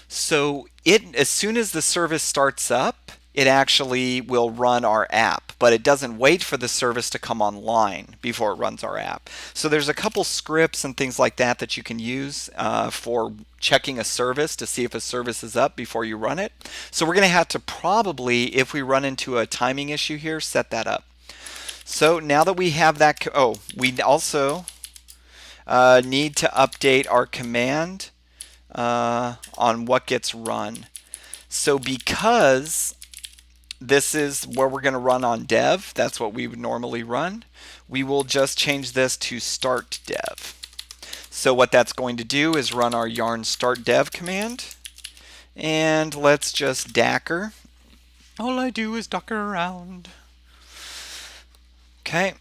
so as soon as the service starts up, it actually will run our app, but it doesn't wait for the service to come online before it runs our app. So there's a couple scripts and things like that that you can use for checking a service to see if a service is up before you run it. So we're going to have to probably, if we run into a timing issue here, set that up. So now that we have that, we also need to update our command on what gets run. So because this is where we're going to run on dev, that's what we would normally run, we will just change this to start dev. So what that's going to do is run our yarn start dev command. And let's just Docker. All I do is Docker around. Okay.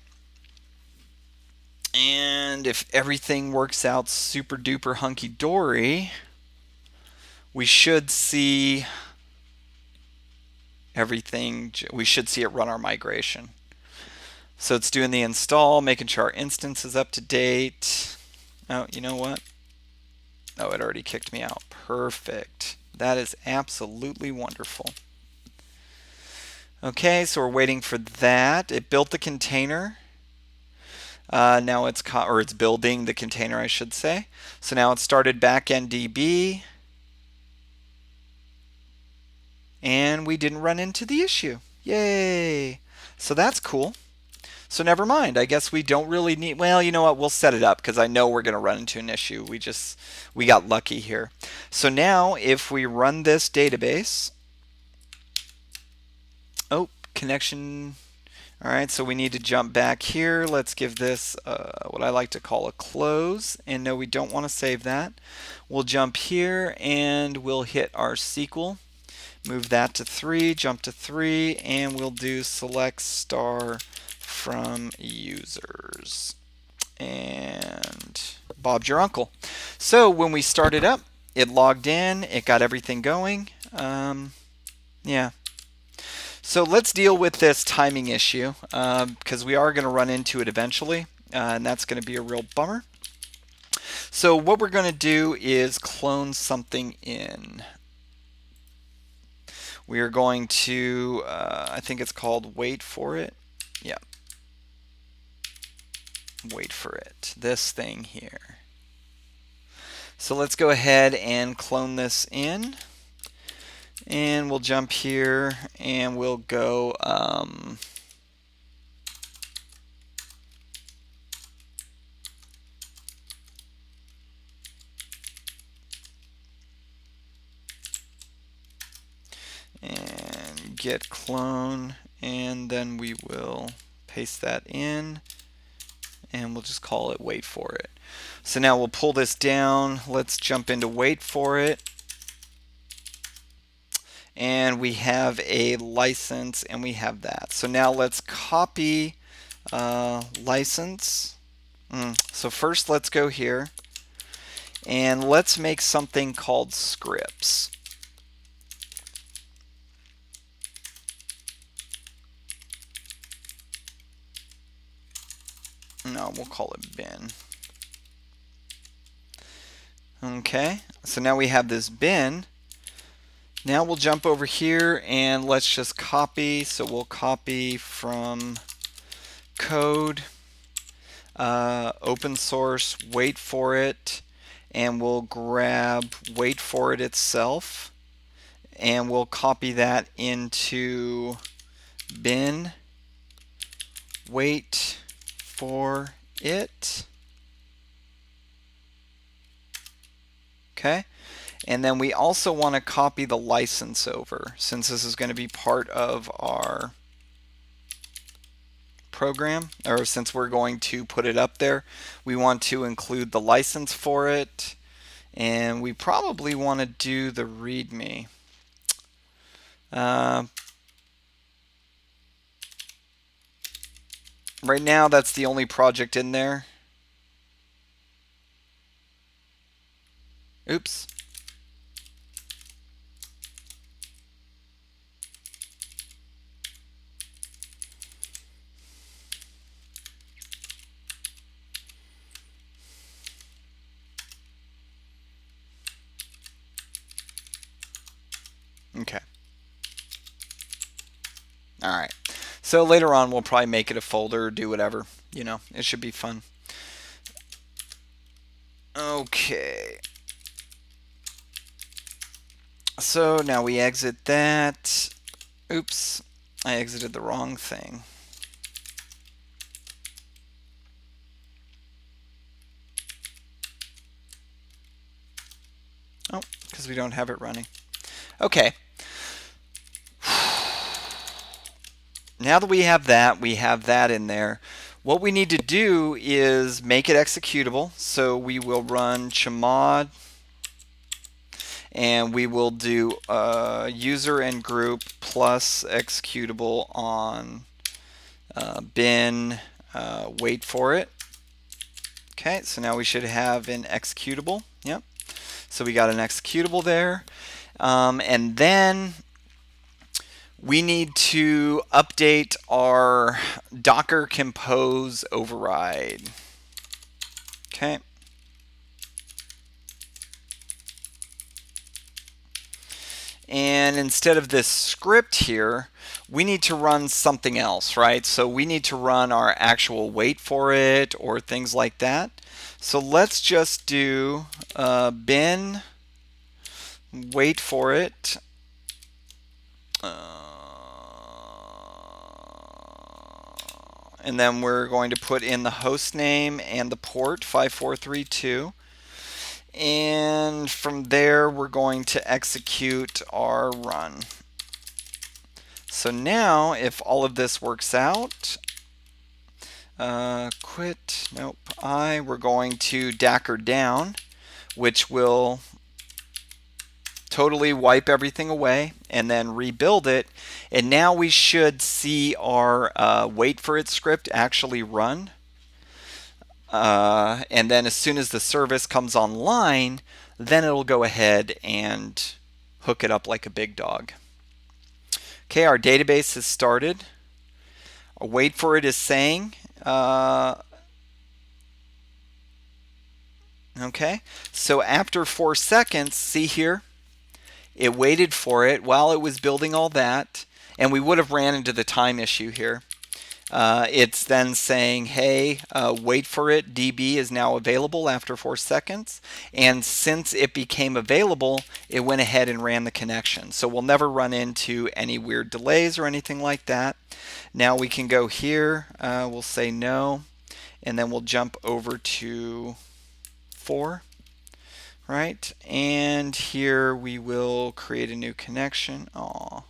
And if everything works out super duper hunky dory, we should see everything. We should see it run our migration. So it's doing the install, making sure our instance is up to date. Oh, you know what? Oh, it already kicked me out. Perfect. That is absolutely wonderful. Okay, so we're waiting for that. It built the container. Now it's building the container, I should say. So now it started backend DB, and we didn't run into the issue. Yay! So that's cool. So never mind. I guess we don't really need. Well, you know what? We'll set it up because I know we're going to run into an issue. We got lucky here. So now if we run this database, oh, connection. All right, so we need to jump back here. Let's give this what I like to call a close. And no, we don't want to save that. We'll jump here and we'll hit our SQL. Move that to 3, jump to 3, and we'll do select star from users. And Bob's your uncle. So when we started up, it logged in, it got everything going. Yeah. So let's deal with this timing issue because we are going to run into it eventually, and that's going to be a real bummer. So what we're going to do is clone something in. We are going to, I think it's called wait for it. Yeah. Wait for it. This thing here. So let's go ahead and clone this in. And we'll jump here and we'll go and get clone, and then we will paste that in and we'll just call it wait for it. So now we'll pull this down. Let's jump into wait for it. And we have a license and we have that. So now let's copy license. So first let's go here and let's make something called scripts. No, we'll call it bin. Okay, so now we have this bin. Now we'll jump over here and let's just copy. So we'll copy from code, open source, wait for it, and we'll grab wait for it itself, and we'll copy that into bin wait for it. Okay. And then we also want to copy the license over, since this is going to be part of our program, or since we're going to put it up there, we want to include the license for it, and we probably want to do the README. Right now, that's the only project in there. Oops. Okay. All right. So later on, we'll probably make it a folder or do whatever. You know, it should be fun. Okay. So now we exit that. Oops, I exited the wrong thing. Oh, because we don't have it running. Okay. Now that we have that in there, what we need to do is make it executable. So we will run chmod, and we will do user and group plus executable on bin wait for it. Okay, so now we should have an executable. Yep. So we got an executable there. And then we need to update our Docker Compose override. Okay. And instead of this script here, we need to run something else, right? So we need to run our actual wait for it or things like that. So let's just do bin wait for it. And then we're going to put in the host name and the port 5432. And from there, we're going to execute our run. So now, if all of this works out, quit, nope, we're going to Docker down, which will totally wipe everything away and then rebuild it. And now we should see our wait for it script actually run. And then as soon as the service comes online, then it'll go ahead and hook it up like a big dog. Okay, our database has started. Our wait for it is saying, okay, so after 4 seconds, see here, it waited for it while it was building all that, and we would have ran into the time issue here. It's then saying, hey, wait for it, DB is now available after 4 seconds. And since it became available, it went ahead and ran the connection. So we'll never run into any weird delays or anything like that. Now we can go here, we'll say no, and then we'll jump over to 4. Right, and here we will create a new connection. Aw.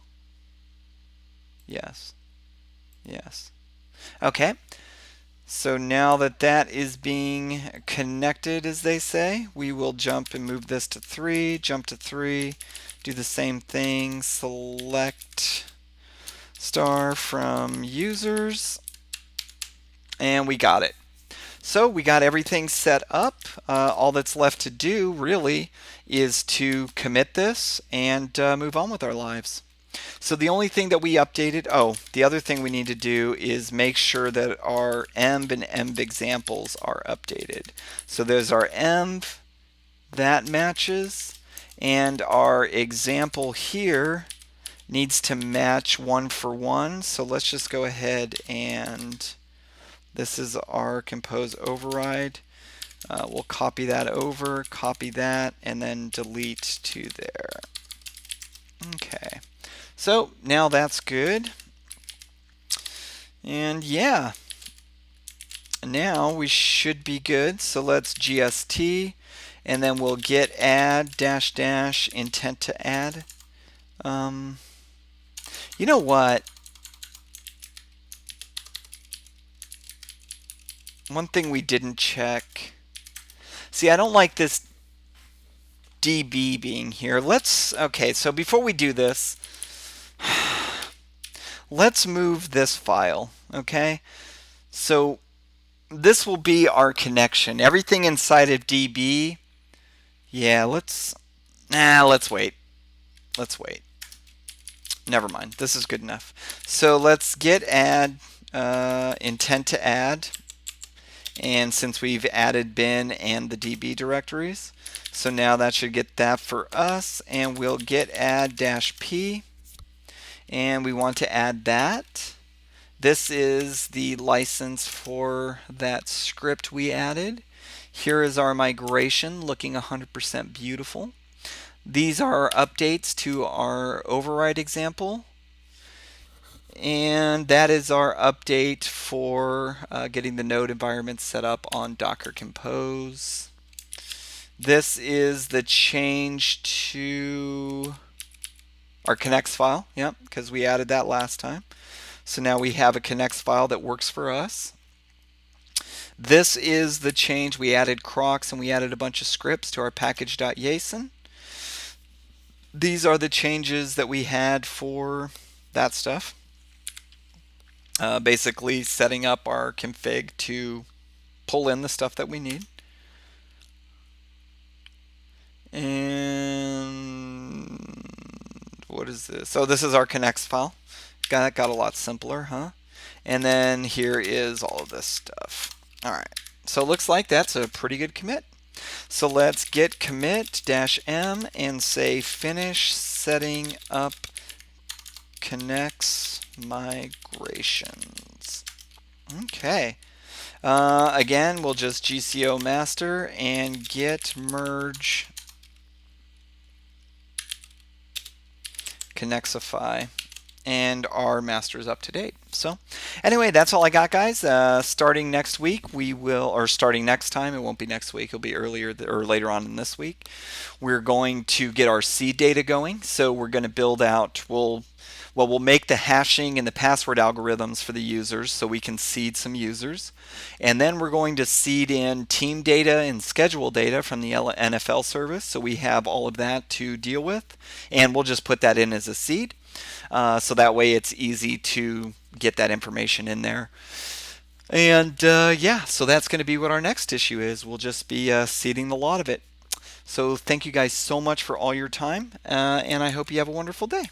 Yes. Yes. Okay, so now that that is being connected, as they say, we will jump and move this to 3, jump to 3, do the same thing, select star from users, and we got it. So we got everything set up. All that's left to do really is to commit this and move on with our lives. So the only thing that we updated, the other thing we need to do is make sure that our env and env examples are updated. So there's our env, that matches, and our example here needs to match 1 for 1. So let's just go ahead and this is our compose override. We'll copy that over, copy that, and then delete to there. Okay, so now that's good. And yeah, now we should be good. So let's GST, and then we'll get add -- intent to add. You know what? One thing we didn't check. See, I don't like this DB being here. Okay, so before we do this, let's move this file, okay? So this will be our connection. Everything inside of DB, yeah, let's wait. Let's wait. Never mind, this is good enough. So let's get add, intent to add. And since we've added bin and the DB directories, so now that should get that for us, and we'll get add -p, and we want to add that. This is the license for that script we added. Here is our migration looking 100% beautiful. These are updates to our override example. And that is our update for getting the node environment set up on Docker Compose. This is the change to our connects file, because we added that last time. So now we have a connects file that works for us. This is the change. We added crocs and we added a bunch of scripts to our package.json. These are the changes that we had for that stuff. Basically setting up our config to pull in the stuff that we need. And what is this? So this is our connects file. Got a lot simpler, huh? And then here is all of this stuff. All right. So it looks like that's a pretty good commit. So let's git commit -m and say finish setting up connects migrations. Okay. Again, we'll just gco master and git merge connexify, and our master is up to date. So anyway, that's all I got, guys. Starting next week, we will, or starting next time, it won't be next week, it'll be earlier or later on in this week. We're going to get our seed data going. So we're going to build out, we'll make the hashing and the password algorithms for the users so we can seed some users. And then we're going to seed in team data and schedule data from the NFL service. So we have all of that to deal with. And we'll just put that in as a seed. So that way it's easy to get that information in there. And yeah, so that's going to be what our next issue is. We'll just be seeding the lot of it. So thank you guys so much for all your time. And I hope you have a wonderful day.